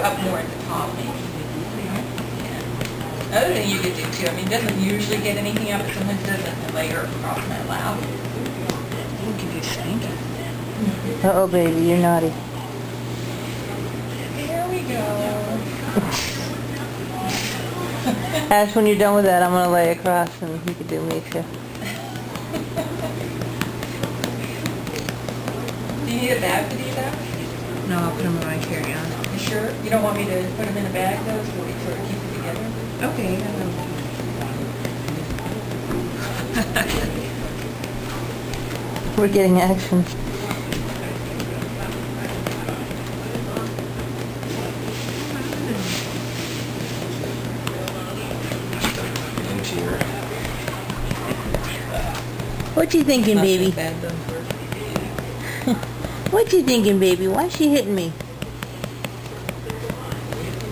up more at the top, maybe. Yeah. Another thing you could do too, I mean, it doesn't usually get anything up, but sometimes it doesn't lay her across my lap. We'll give you a spanking. Uh-oh, baby, you're naughty. Here we go. Ash, when you're done with that, I'm going to lay across and you can do me too. Do you need a bag for these out? No, I'll put them in my carry-on. You sure? You don't want me to put them in a bag though, so we sort of keep it together? Okay. We're getting action. What you thinking, baby? What you thinking, baby? Why is she hitting me?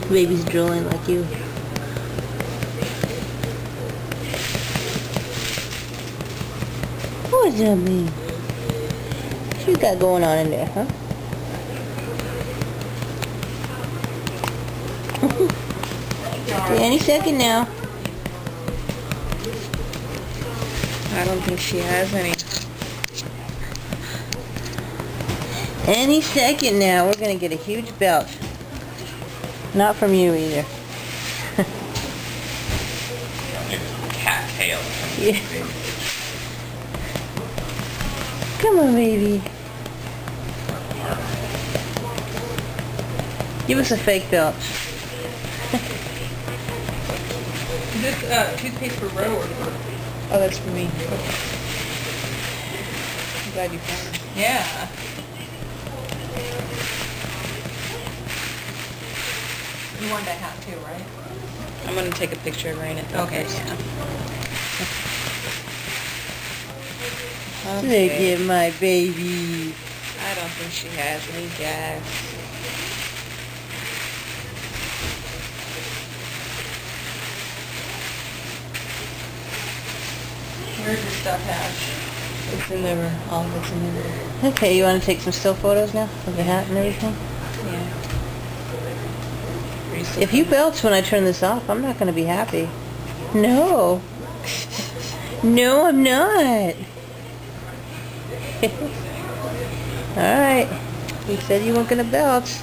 Baby's drooling like you. What's that mean? What you got going on in there, huh? Any second now. I don't think she has any. Any second now, we're going to get a huge belch. Not from you either. Cat tail. Yeah. Come on, baby. Give us a fake belch. Is this toothpaste for Ro or for... Oh, that's for me. I'm glad you found it. Yeah. You want that hat too, right? I'm going to take a picture of Rain. Okay, yeah. Look at my baby. I don't think she has any gas. Where's your stuff, Ash? It's in there. All of it's in there. Okay, you want to take some still photos now of the hat and everything? Yeah. If you belch when I turn this off, I'm not going to be happy. No. No, I'm not. Alright. You said you weren't going to belch.